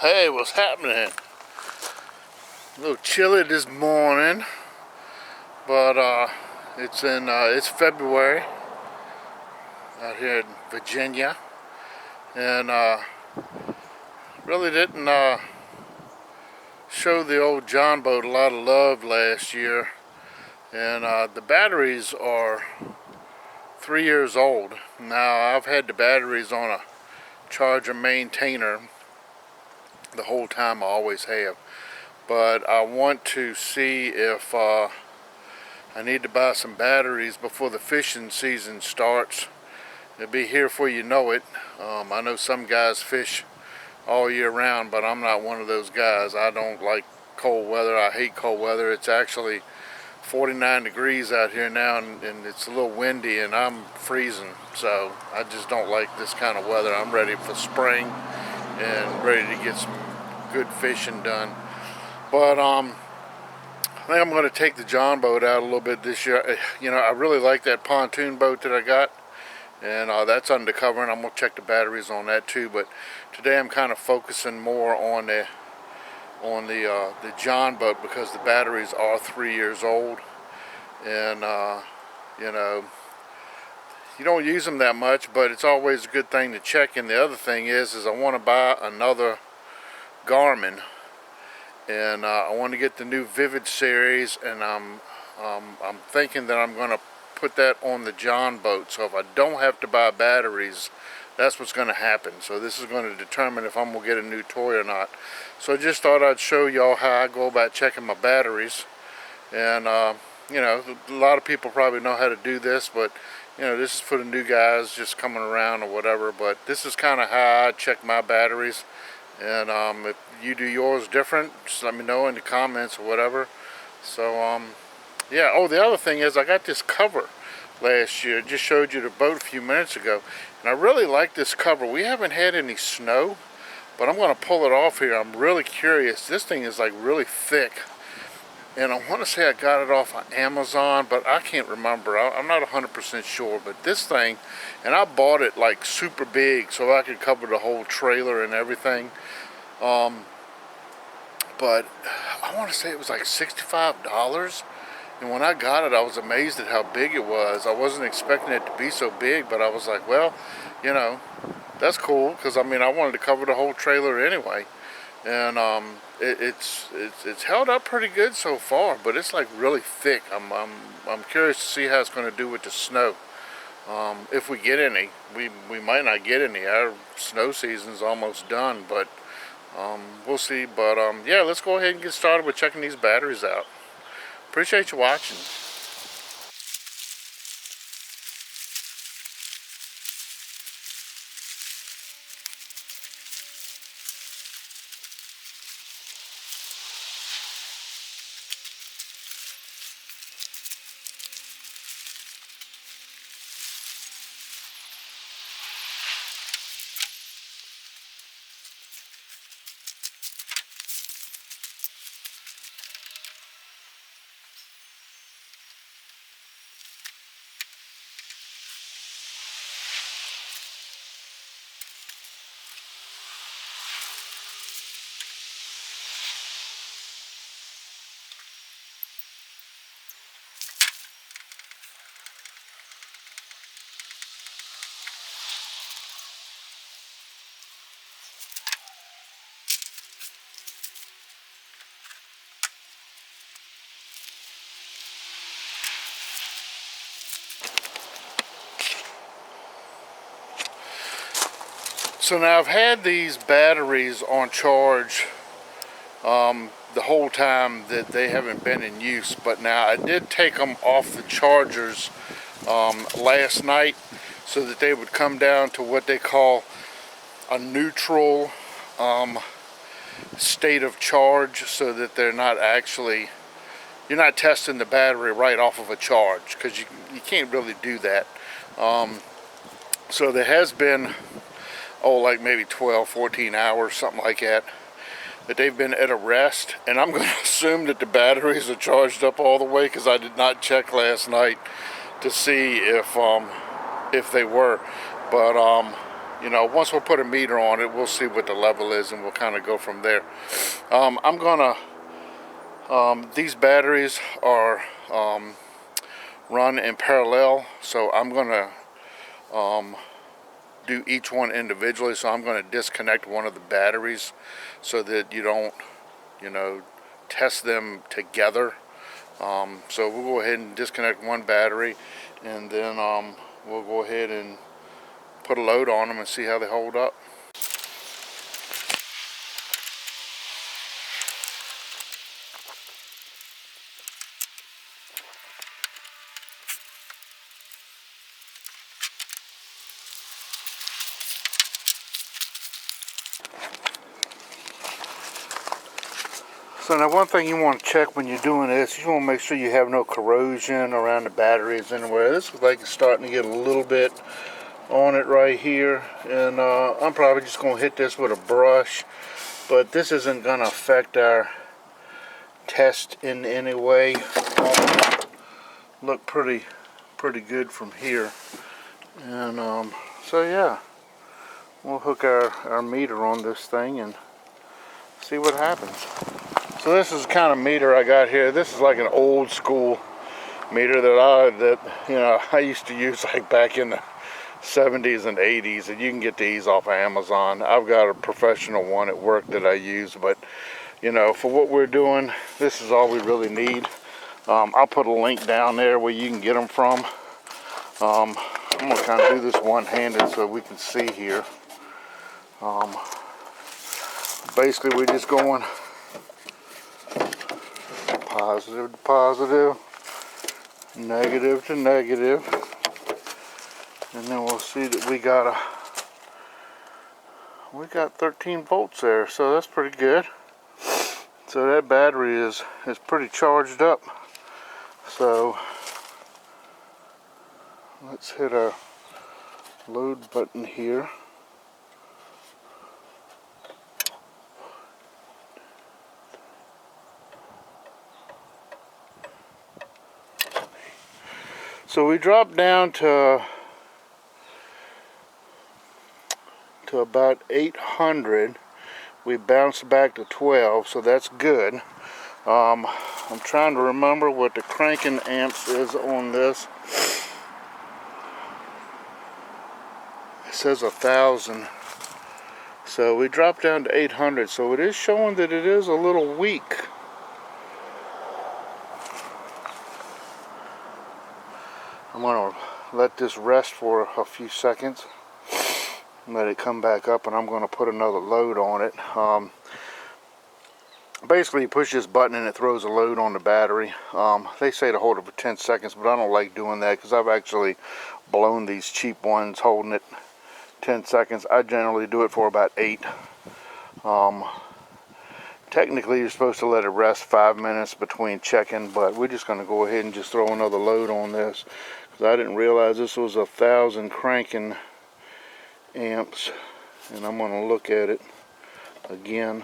Hey, what's happening? A little chilly this morning, but it's February out here in Virginia, and really didn't show the old John boat a lot of love last year, and the batteries are 3 years old. Now I've had the batteries on a charger maintainer the whole time, I always have. But I want to see if I need to buy some batteries before the fishing season starts. It'll be here before you know it. I know some guys fish all year round, but I'm not one of those guys. I don't like cold weather. I hate cold weather. It's actually 49 degrees out here now, and it's a little windy, and I'm freezing. So I just don't like this kind of weather. I'm ready for spring and ready to get some good fishing done. But I think I'm going to take the John boat out a little bit this year. You know, I really like that pontoon boat that I got, and that's undercover, and I'm going to check the batteries on that too. But today I'm kind of focusing more on the John boat because the batteries are 3 years old, and you know, you don't use them that much, but it's always a good thing to check. And the other thing is I want to buy another Garmin, and I want to get the new Vivid series, and I'm thinking that I'm going to put that on the John boat. So if I don't have to buy batteries, that's what's going to happen. So this is going to determine if I'm going to get a new toy or not. So I just thought I'd show y'all how I go about checking my batteries. And you know, a lot of people probably know how to do this, but you know, this is for the new guys just coming around or whatever. But this is kind of how I check my batteries. And if you do yours different, just let me know in the comments or whatever. So yeah. Oh, the other thing is I got this cover last year. Just showed you the boat a few minutes ago, and I really like this cover. We haven't had any snow, but I'm going to pull it off here. I'm really curious. This thing is like really thick, and I want to say I got it off of Amazon, but I can't remember. I'm not 100% sure. But this thing, and I bought it like super big so I could cover the whole trailer and everything. But I want to say it was like $65. And when I got it, I was amazed at how big it was. I wasn't expecting it to be so big, but I was like, well, you know, that's cool, because I mean, I wanted to cover the whole trailer anyway. And it's held up pretty good so far, but it's like really thick. I'm curious to see how it's going to do with the snow. If we get any. We might not get any. Our snow season's almost done, but we'll see. But yeah, let's go ahead and get started with checking these batteries out. Appreciate you watching. So now I've had these batteries on charge the whole time that they haven't been in use, but now I did take them off the chargers last night so that they would come down to what they call a neutral state of charge, so that they're not actually, you're not testing the battery right off of a charge, because you can't really do that. So there has been, like maybe 12, 14 hours, something like that they've been at a rest, and I'm going to assume that the batteries are charged up all the way, because I did not check last night to see if they were. But you know, once we'll put a meter on it, we'll see what the level is, and we'll kind of go from there. I'm gonna, these batteries are run in parallel, so I'm gonna do each one individually. So I'm going to disconnect one of the batteries so that you don't, you know, test them together. So we'll go ahead and disconnect one battery, and then we'll go ahead and put a load on them and see how they hold up. So now one thing you want to check when you're doing this, you want to make sure you have no corrosion around the batteries anywhere. This is like it's starting to get a little bit on it right here, and I'm probably just going to hit this with a brush, but this isn't going to affect our test in any way. Look pretty good from here, and so yeah, we'll hook our meter on this thing and see what happens. So this is the kind of meter I got here. This is like an old school meter that you know, I used to use like back in the 70s and 80s, and you can get these off of Amazon. I've got a professional one at work that I use, but you know, for what we're doing, this is all we really need. I'll put a link down there where you can get them from. I'm gonna kind of do this one-handed so we can see here. Basically, we're just going positive to positive, negative to negative, and then we'll see that we got 13 volts there, so that's pretty good. So that battery is pretty charged up. So let's hit our load button here. So we dropped down to about 800. We bounced back to 12, so that's good. I'm trying to remember what the cranking amps is on this. It says 1,000. So we dropped down to 800, so it is showing that it is a little weak. I'm going to let this rest for a few seconds, let it come back up, and I'm going to put another load on it. Basically, you push this button and it throws a load on the battery. They say to hold it for 10 seconds, but I don't like doing that because I've actually blown these cheap ones holding it 10 seconds. I generally do it for about 8. Technically, you're supposed to let it rest 5 minutes between checking, but we're just going to go ahead and just throw another load on this because I didn't realize this was 1,000 cranking amps, and I'm going to look at it again.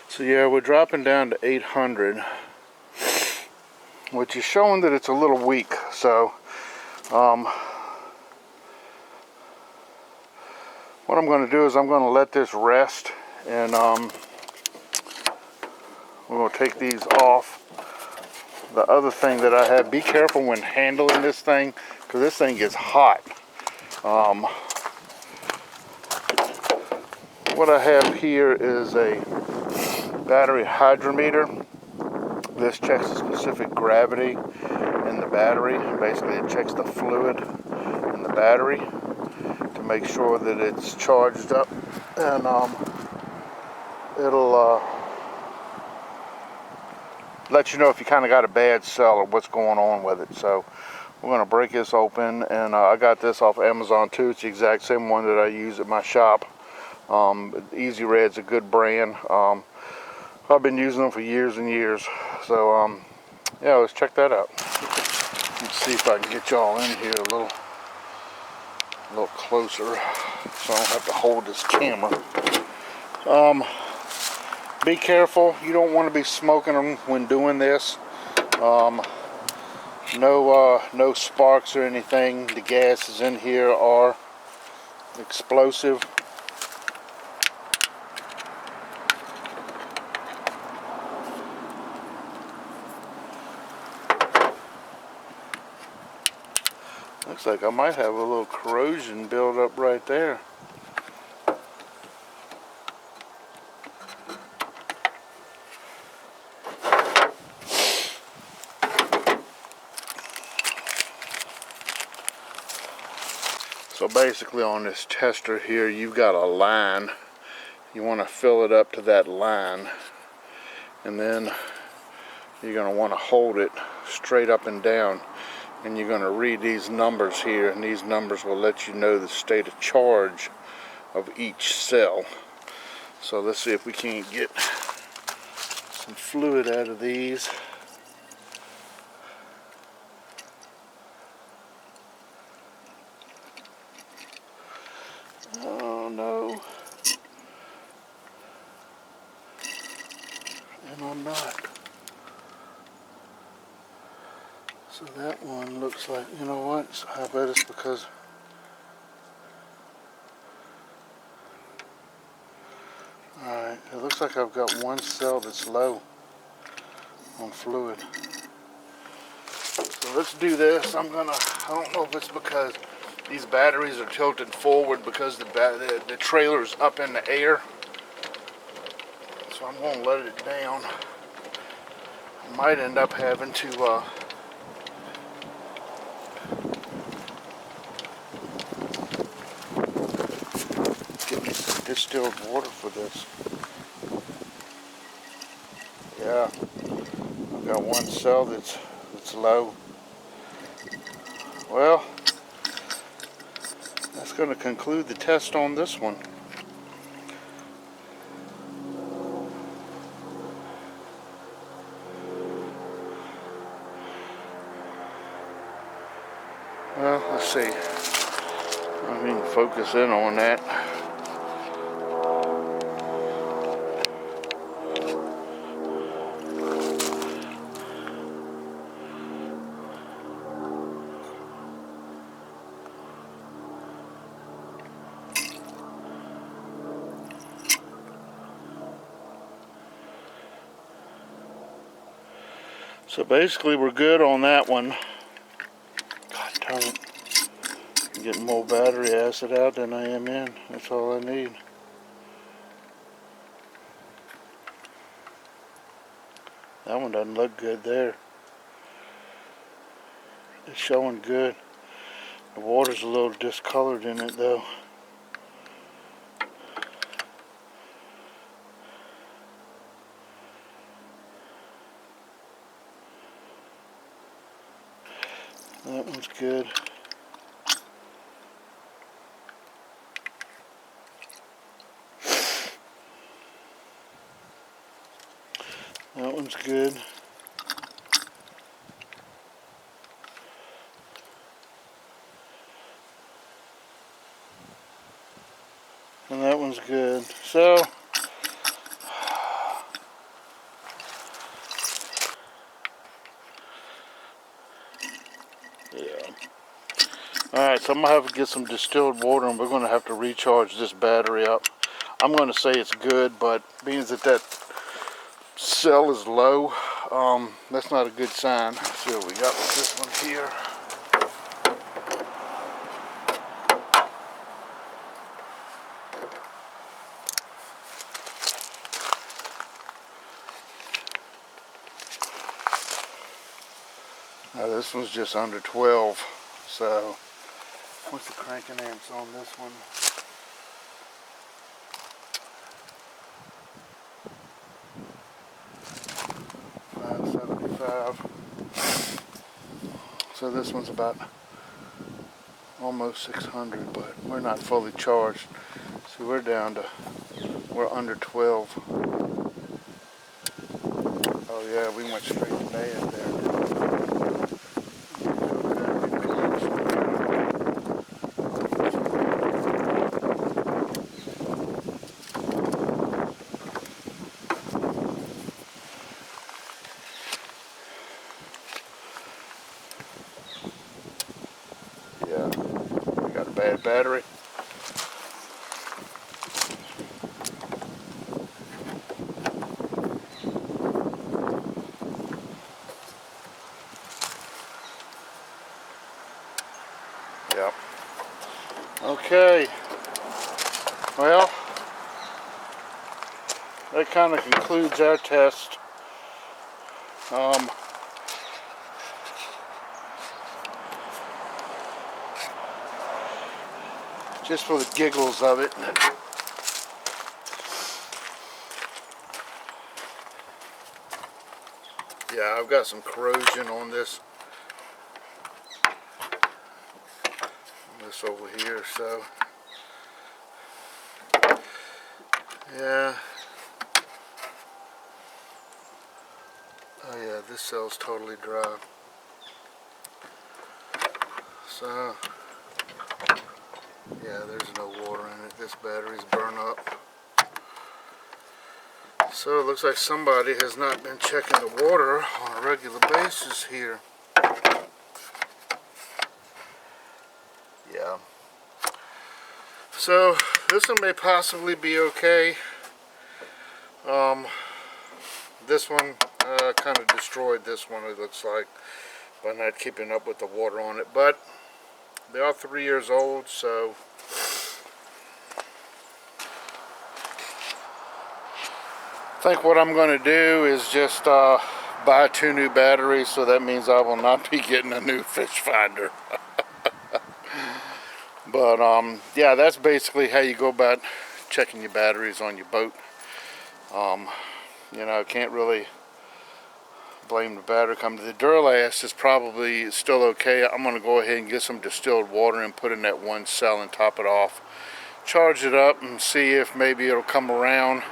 So yeah, we're dropping down to 800, which is showing that it's a little weak. So what I'm going to do is I'm going to let this rest, and we're going to take these off. The other thing that I have, be careful when handling this thing because this thing gets hot. What I have here is a battery hydrometer. This checks the specific gravity in the battery. Basically, it checks the fluid in the battery to make sure that it's charged up, and it'll let you know if you kind of got a bad cell or what's going on with it. So we're going to break this open, and I got this off Amazon too. It's the exact same one that I use at my shop. Easy Red's a good brand. I've been using them for years and years. So yeah, let's check that out. Let's see if I can get y'all in here a little closer so I don't have to hold this camera. Be careful. You don't want to be smoking them when doing this. No sparks or anything. The gases in here are explosive. Looks like I might have a little corrosion build up right there. So basically on this tester here, you've got a line. You want to fill it up to that line, and then you're going to want to hold it straight up and down, and you're going to read these numbers here, and these numbers will let you know the state of charge of each cell. So let's see if we can't get some fluid out of these. Oh no. And I'm not. So that one looks like, you know what, I bet it's because alright, it looks like I've got one cell that's low on fluid. So let's do this. I don't know if it's because these batteries are tilted forward because the trailer's up in the air. So I'm going to let it down. I might end up having to get me some distilled water for this. Yeah, I've got one cell that's low. Well, that's going to conclude the test on this one. Well, let's see. I mean, focus in on that. So basically we're good on that one. God darn it. I'm getting more battery acid out than I am in. That's all I need. That one doesn't look good there. It's showing good. The water's a little discolored in it though. That one's good. That one's good. And that one's good. So, yeah. Alright, so I'm going to have to get some distilled water and we're going to have to recharge this battery up. I'm going to say it's good, but being that cell is low, that's not a good sign. Let's see what we got with this one here. Now this one's just under 12, so what's the cranking amps on this one? So this one's about almost 600, but we're not fully charged. So we're under 12. Oh yeah, we went straight to bed there. battery. Yep. Okay. Well, that kind of concludes our test. Just for the giggles of it. Yeah, I've got some corrosion on this over here, so yeah. Oh yeah, this cell's totally dry. So yeah, there's no water in it. This battery's burned up. So it looks like somebody has not been checking the water on a regular basis here. Yeah. So this one may possibly be okay. This one kind of destroyed this one, it looks like, by not keeping up with the water on it. But they are 3 years old, so I think what I'm going to do is just buy 2 new batteries, so that means I will not be getting a new fish finder. But yeah, that's basically how you go about checking your batteries on your boat. You know, can't really blame the battery company. The Duralast is probably still okay. I'm going to go ahead and get some distilled water and put in that one cell and top it off. Charge it up and see if maybe it'll come around.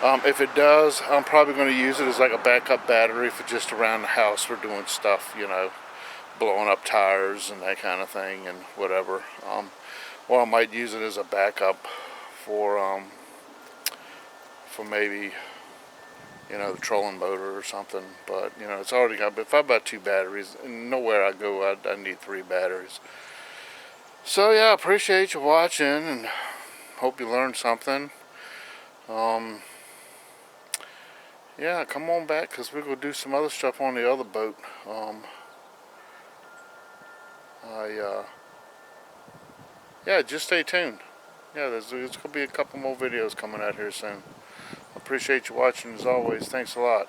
If it does, I'm probably going to use it as like a backup battery for just around the house for doing stuff, you know, blowing up tires and that kind of thing and whatever. Or I might use it as a backup for maybe, you know, the trolling motor or something. But you know, it's already got. But if I buy 2 batteries, and nowhere I go, I need 3 batteries. So yeah, I appreciate you watching and hope you learned something. Yeah, come on back because we're going to do some other stuff on the other boat. Yeah, just stay tuned. Yeah, there's going to be a couple more videos coming out here soon. I appreciate you watching as always. Thanks a lot.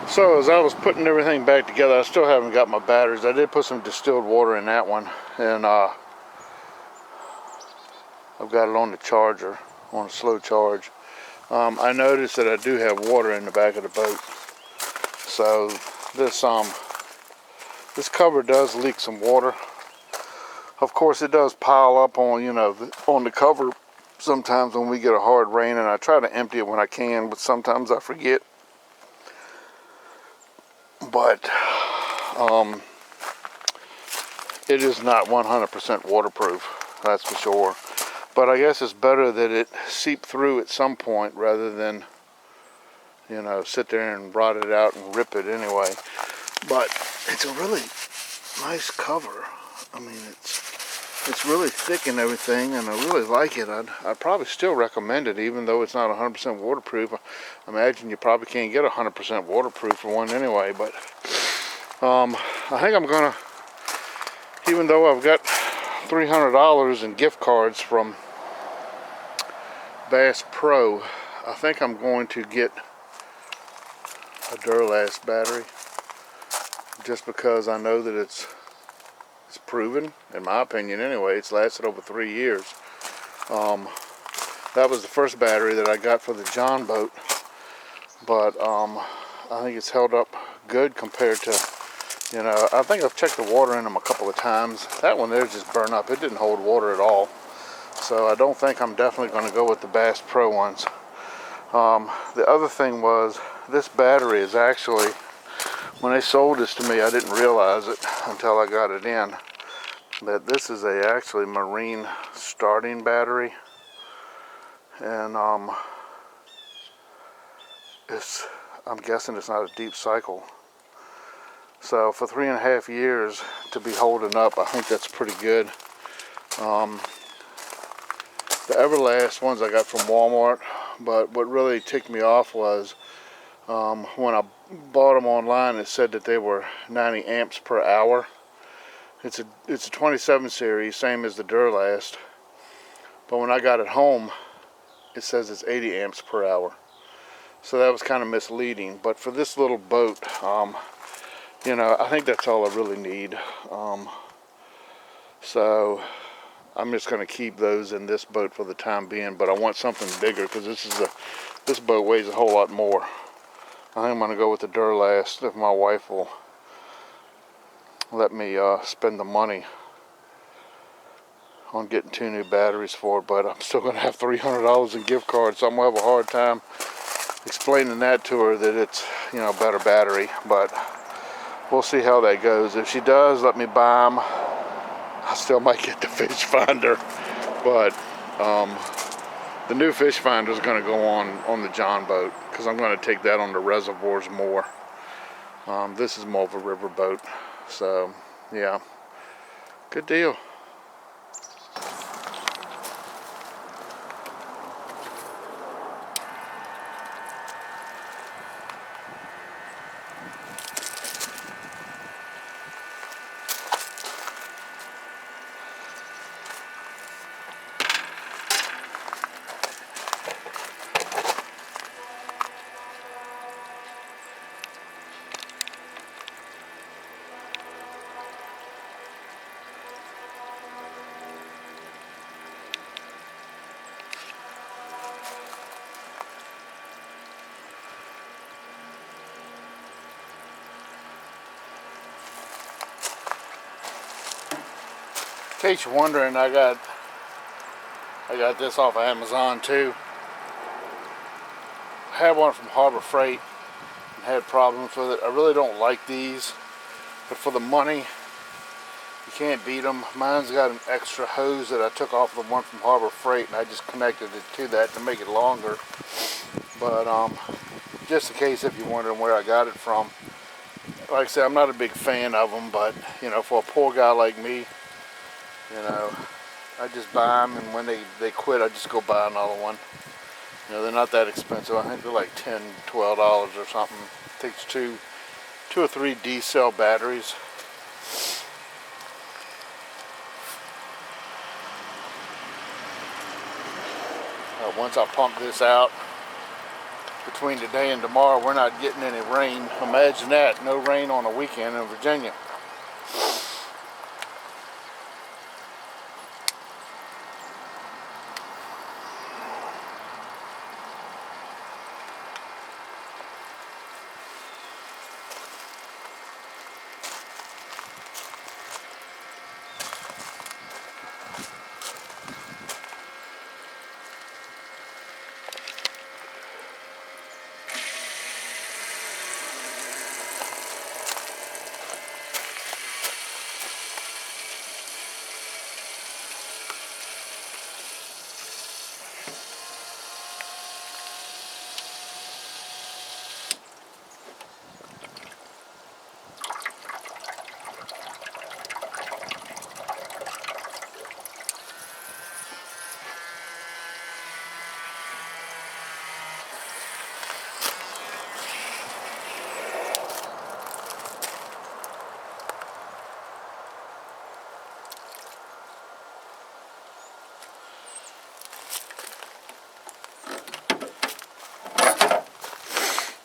So as I was putting everything back together, I still haven't got my batteries. I did put some distilled water in that one, and I've got it on the charger, on a slow charge. I noticed that I do have water in the back of the boat. So this cover does leak some water. Of course, it does pile up on, you know, on the cover sometimes when we get a hard rain, and I try to empty it when I can, but sometimes I forget. But it is not 100% waterproof, that's for sure. But I guess it's better that it seep through at some point rather than, you know, sit there and rot it out and rip it anyway. But it's a really nice cover. I mean, it's really thick and everything, and I really like it. I'd probably still recommend it, even though it's not 100% waterproof. I imagine you probably can't get 100% waterproof for one anyway. But I think I'm gonna, even though I've got $300 in gift cards from Bass Pro, I think I'm going to get a Duralast battery, just because I know that it's proven, in my opinion anyway. It's lasted over 3 years. That was the first battery that I got for the John boat, but I think it's held up good compared to, you know, I think I've checked the water in them a couple of times. That one there just burned up. It didn't hold water at all. So I don't think I'm definitely going to go with the Bass Pro ones. The other thing was, this battery is actually, when they sold this to me, I didn't realize it until I got it in, that this is actually marine starting battery. And I'm guessing it's not a deep cycle. So for 3.5 years to be holding up, I think that's pretty good. The Everlast ones I got from Walmart, but what really ticked me off was when I bought them online, it said that they were 90 amps per hour. It's a 27 series, same as the Duralast, but when I got it home, it says it's 80 amps per hour. So that was kind of misleading. But for this little boat, you know, I think that's all I really need. So I'm just going to keep those in this boat for the time being. But I want something bigger because this boat weighs a whole lot more. I think I'm going to go with the Duralast if my wife will let me spend the money on getting 2 new batteries for it. But I'm still going to have $300 in gift cards, so I'm going to have a hard time explaining that to her, that it's, you know, better battery. But we'll see how that goes. If she does let me buy them, I still might get the fish finder. But the new fish finder is going to go on the John boat, because I'm going to take that on the reservoirs more. This is more of a river boat. So yeah, good deal. In case you're wondering, I got this off of Amazon too. I had one from Harbor Freight and had problems with it. I really don't like these, but for the money, you can't beat them. Mine's got an extra hose that I took off the one from Harbor Freight, and I just connected it to that to make it longer. But just in case if you're wondering where I got it from, like I said, I'm not a big fan of them, but you know, for a poor guy like me, you know, I just buy them, and when they quit, I just go buy another one. You know, they're not that expensive. I think they're like $10, $12 or something. It takes two or three D-cell batteries. Once I pump this out, between today and tomorrow, we're not getting any rain. Imagine that, no rain on a weekend in Virginia.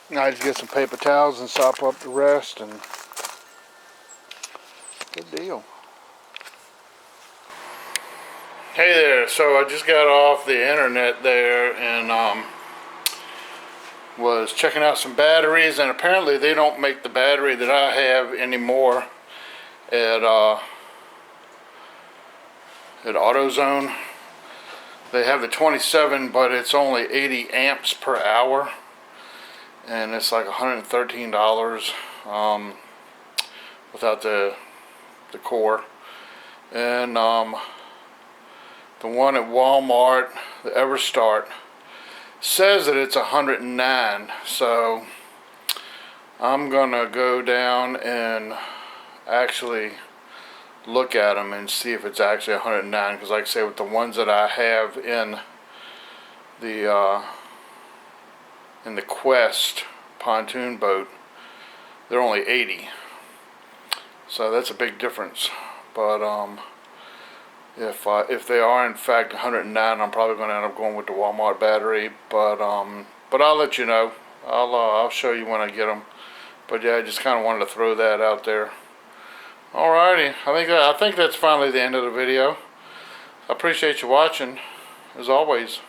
Now I just get some paper towels and sop up the rest, and good deal. Hey there, so I just got off the internet there and was checking out some batteries, and apparently they don't make the battery that I have anymore at AutoZone. They have the 27, but it's only 80 amps per hour, and it's like $113 without the core. And the one at Walmart, the EverStart, says that it's 109. So I'm gonna go down and actually look at them and see if it's actually 109, because like I say, with the ones that I have in the Quest pontoon boat, they're only 80, so that's a big difference. But if they are in fact 109, I'm probably going to end up going with the Walmart battery. But I'll let you know. I'll show you when I get them. But yeah, I just kind of wanted to throw that out there. Alrighty, I think that's finally the end of the video. I appreciate you watching, as always.